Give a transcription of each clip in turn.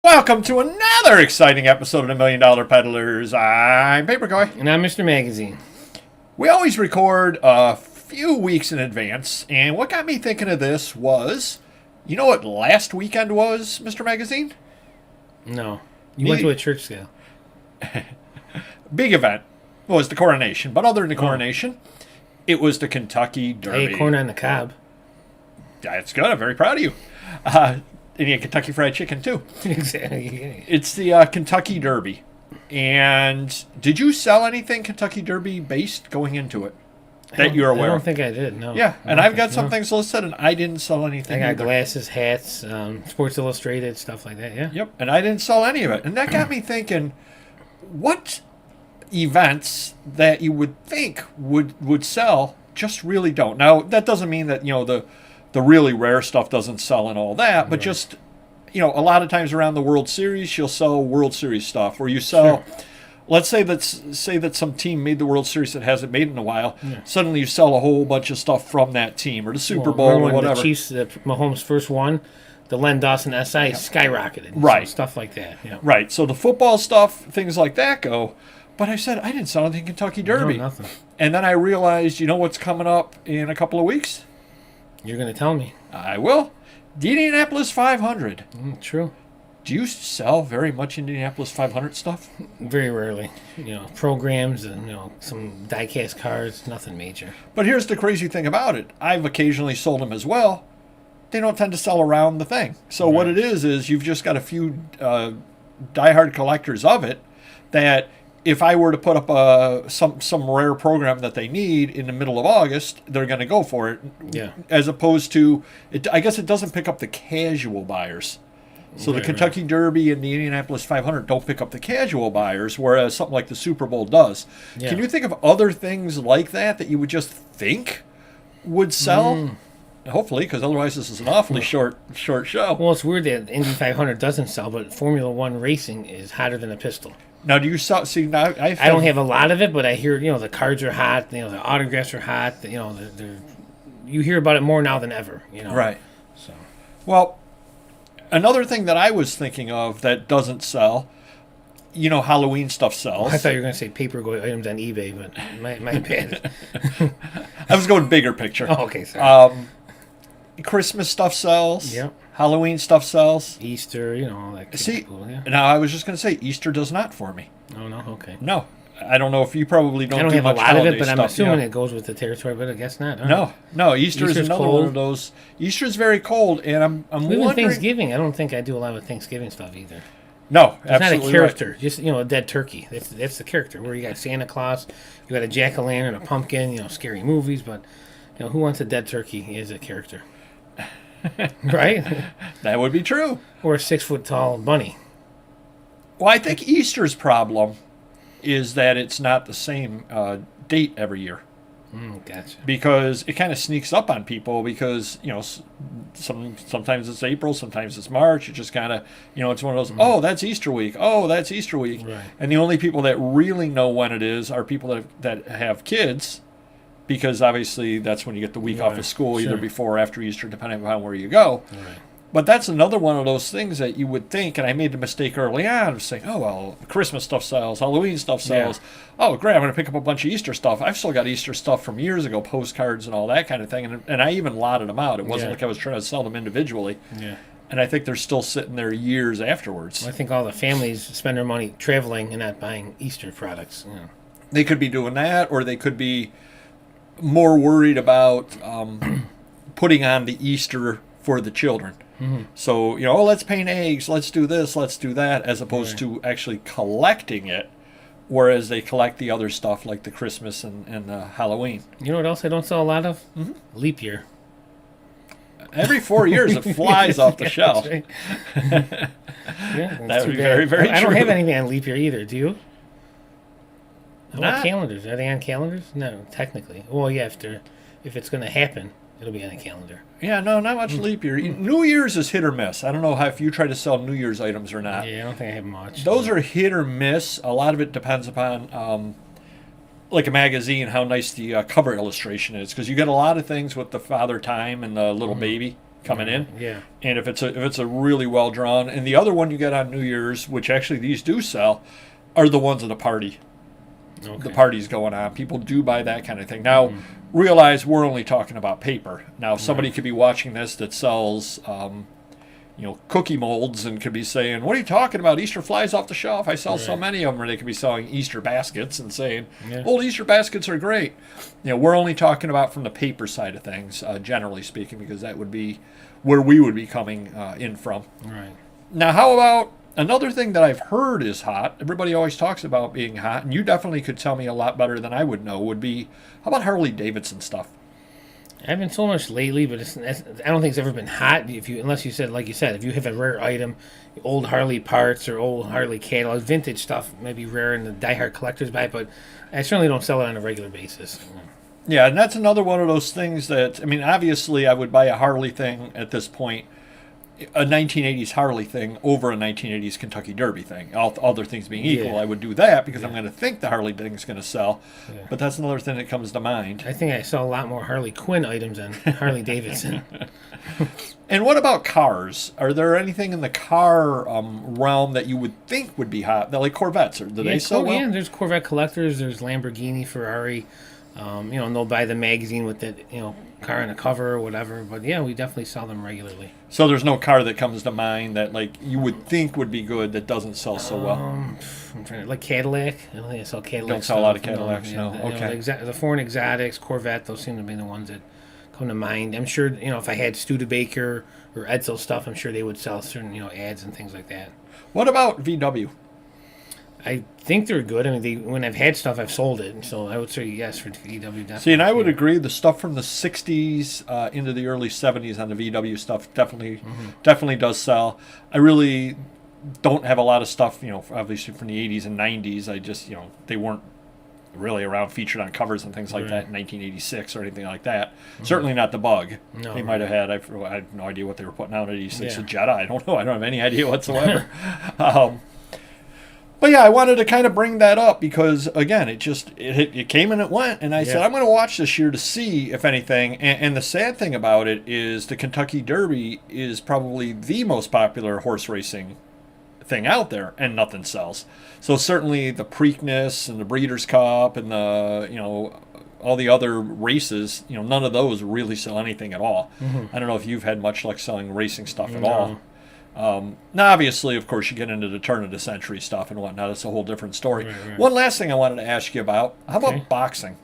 Welcome to another exciting episode of the Million Dollar Peddlers. I'm Paperboy. And I'm Mr. Magazine. We always record a few weeks in advance, and what got me thinking of this was, you know what last weekend was, Mr. Magazine? No. You went to a church sale. Big event was the coronation, but other than the coronation, it was the Kentucky Derby. Hey, corn on the cob. That's good. I'm very proud of you. And you had Kentucky Fried Chicken, too. Exactly. It's the Kentucky Derby. And did you sell anything Kentucky Derby based going into it that you're aware of? I don't think I did, no. Yeah, and I've got some things listed, and I didn't sell anything I got either. glasses, hats, Sports Illustrated, stuff like that, yeah. Yep, and I didn't sell any of it. And that got me thinking, what events that you would think would sell just really don't. Now, that doesn't mean that, the really rare stuff doesn't sell and all that, but just, a lot of times around the World Series, you'll sell World Series stuff, or you sell, let's say that some team made the World Series that hasn't made it in a while, suddenly you sell a whole bunch of stuff from that team, or the Super Bowl, or whatever. The Chiefs, Mahomes first won, the Len Dawson SI skyrocketed. Right. So stuff like that, Right, so the football stuff, things like that go, but I said, I didn't sell anything Kentucky Derby. No, nothing. And then I realized, what's coming up in a couple of weeks? You're going to tell me. I will. The Indianapolis 500. True. Do you sell very much Indianapolis 500 stuff? Very rarely. Programs and, some die-cast cars, nothing major. But here's the crazy thing about it. I've occasionally sold them as well. They don't tend to sell around the thing. So what it is you've just got a few diehard collectors of it that if I were to put up some rare program that they need in the middle of August, they're going to go for it. Yeah. As opposed to, I guess it doesn't pick up the casual buyers. So the Kentucky Derby and the Indianapolis 500 don't pick up the casual buyers, whereas something like the Super Bowl does. Yeah. Can you think of other things like that you would just think would sell? Hopefully, because otherwise this is an awfully short show. Well, it's weird that Indy 500 doesn't sell, but Formula One racing is hotter than a pistol. Now, do you sell? See, now I don't have a lot of it, but I hear the cards are hot. The autographs are hot. You hear about it more now than ever. Right. So, well, another thing that I was thinking of that doesn't sell, Halloween stuff sells. I thought you were going to say paper items on eBay, but my bad. I was going bigger picture. Oh, okay, sorry. Christmas stuff sells. Yep. Halloween stuff sells. Easter, all that. See, cool, yeah. Now I was just going to say Easter does not for me. Oh, no, okay. No, I don't know if you probably don't. I don't do have much a lot of it, but stuff, I'm assuming it goes with the territory, but I guess not. No. Easter is Easter's another cold. one of those. Easter is very cold, and I'm Even wondering. Thanksgiving, I don't think I do a lot of Thanksgiving stuff either. No, it's absolutely not a character. Right. Just a dead turkey. That's the character. Where you got Santa Claus, you got a jack-o'-lantern, a pumpkin. Scary movies, but who wants a dead turkey as a character? Right? That would be true. Or a 6-foot-tall bunny. Well, I think Easter's problem is that it's not the same date every year. Gotcha. Because it kind of sneaks up on people because, sometimes it's April, sometimes it's March. It just kind of, it's one of those, oh, that's Easter week. Oh, that's Easter week. Right. And the only people that really know when it is are people that have kids, because obviously that's when you get the week off of school, either before or after Easter, depending upon where you go. Right. But that's another one of those things that you would think, and I made the mistake early on of saying, oh, well, Christmas stuff sells, Halloween stuff sells. Yeah. Oh, great, I'm going to pick up a bunch of Easter stuff. I've still got Easter stuff from years ago, postcards and all that kind of thing, and I even lotted them out. It wasn't like I was trying to sell them individually. Yeah. And I think they're still sitting there years afterwards. Well, I think all the families spend their money traveling and not buying Easter products. They could be doing that, or they could be more worried about putting on the Easter for the children. Mm-hmm. So, let's paint eggs, let's do this, let's do that, as opposed to actually collecting it, whereas they collect the other stuff like the Christmas and the Halloween. You know what else I don't sell a lot of? Leap year. Every 4 years it flies off the shelf. Right. That would be very, very true. I don't have anything on leap year either, do you? How about Not- calendars? Are they on calendars? No, technically. Well, yeah, if it's going to happen, it'll be on a calendar. Yeah, no, not much leap year. New Year's is hit or miss. I don't know if you try to sell New Year's items or not. Yeah, I don't think I have much. Those are hit or miss. A lot of it depends upon, like a magazine, how nice the cover illustration is. Because you get a lot of things with the Father Time and the little baby. coming in. Yeah. And if it's a really well drawn, and the other one you get on New Year's, which actually these do sell, are the ones at a party. Okay. The party's going on. People do buy that kind of thing. Now, realize we're only talking about paper. Now, somebody could be watching this that sells, cookie molds and could be saying, "What are you talking about? Easter flies off the shelf. I sell so many of them." Or they could be selling Easter baskets and saying, "Old Easter baskets are great." We're only talking about from the paper side of things, generally speaking, because that would be where we would be coming in from. Right. Now, how about another thing that I've heard is hot? Everybody always talks about being hot, and you definitely could tell me a lot better than I would know, would be, how about Harley Davidson stuff? I haven't so much lately, but I don't think it's ever been hot. Unless you said, like you said, if you have a rare item, old Harley parts or old Harley catalogs, vintage stuff may be rare and the diehard collectors buy it, but I certainly don't sell it on a regular basis. Yeah, and that's another one of those things that, I mean, obviously I would buy a Harley thing at this point, a 1980s Harley thing over a 1980s Kentucky Derby thing. All other things being equal, I would do that because I'm going to think the Harley thing is going to sell. Yeah. But that's another thing that comes to mind. I think I sell a lot more Harley Quinn items than Harley Davidson. And what about cars? Are there anything in the car realm that you would think would be hot? Like Corvettes, do they sell well? Yeah, there's Corvette collectors. There's Lamborghini, Ferrari. And they'll buy the magazine with the car on the cover or whatever. But yeah, we definitely sell them regularly. So there's no car that comes to mind that like you would think would be good that doesn't sell so well. I'm trying to, like Cadillac. I don't think I sell Cadillac. Don't sell a lot of Cadillacs, no. Okay. The foreign exotics, Corvette, those seem to be the ones that come to mind. I'm sure if I had Studebaker or Edsel stuff, I'm sure they would sell certain ads and things like that. What about VW? I think they're good. I mean, when I've had stuff, I've sold it. So I would say yes for VW. Definitely. See, and I would agree. The stuff from the '60s into the early '70s on the VW stuff definitely does sell. I really don't have a lot of stuff, obviously from the '80s and '90s. I just, they weren't really around featured on covers and things like that in 1986 or anything like that. Certainly not the Bug. No, they might have had. I have no idea what they were putting out at '86. A Jetta. I don't know. I don't have any idea whatsoever. But yeah, I wanted to kind of bring that up because, again, it came and it went. And I said, I'm going to watch this year to see if anything. And the sad thing about it is the Kentucky Derby is probably the most popular horse racing thing out there, and nothing sells. So certainly the Preakness and the Breeders' Cup and the, all the other races, none of those really sell anything at all. I don't know if you've had much luck selling racing stuff at all. Now, obviously, of course, you get into the turn of the century stuff and whatnot. It's a whole different story. Right. One last thing I wanted to ask you about. How about boxing?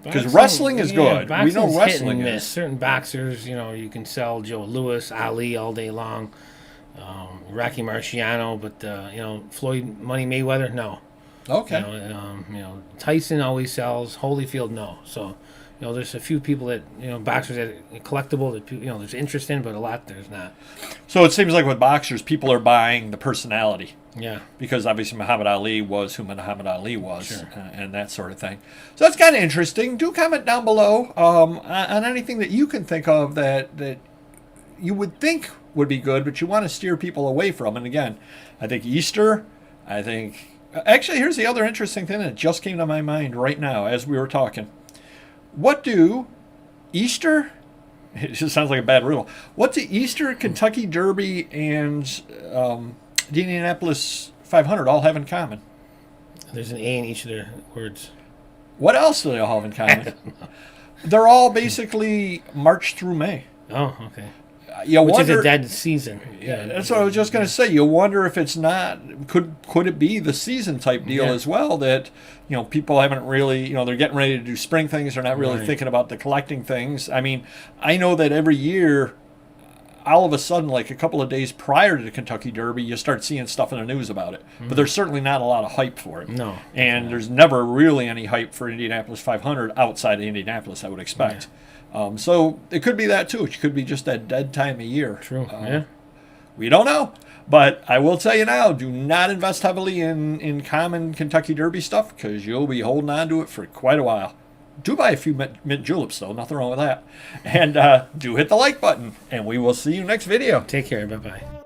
Because wrestling is good. We know wrestling is. Certain boxers, you can sell Joe Louis, Ali all day long, Rocky Marciano, but, Floyd Money Mayweather, no. Okay. Tyson always sells. Holyfield, no. So, there's a few people that, boxers that are collectible that, there's interest in, but a lot there's not. So it seems like with boxers, people are buying the personality. Yeah. Because obviously Muhammad Ali was who Muhammad Ali was, and that sort of thing. So that's kind of interesting. Do comment down below on anything that you can think of that you would think would be good, but you want to steer people away from. And again, I think Easter, actually, here's the other interesting thing that just came to my mind right now as we were talking. What do Easter, it just sounds like a bad riddle, what do Easter, Kentucky Derby, and the Indianapolis 500 all have in common? There's an A in each of their words. What else do they all have in common? They're all basically March through May. Oh, okay. Which is a dead season. Yeah, that's what I was just going to say. You wonder if it's not, could it be the season type deal as well that, people haven't really, they're getting ready to do spring things. They're not really thinking about the collecting things. I mean, I know that every year, all of a sudden, like a couple of days prior to the Kentucky Derby, you start seeing stuff in the news about it. But there's certainly not a lot of hype for it. No. And there's never really any hype for Indianapolis 500 outside of Indianapolis, I would expect. So it could be that too. It could be just that dead time of year. True. We don't know. But I will tell you now, do not invest heavily in common Kentucky Derby stuff because you'll be holding on to it for quite a while. Do buy a few mint juleps, though. Nothing wrong with that. And do hit the like button. And we will see you next video. Take care. Bye-bye.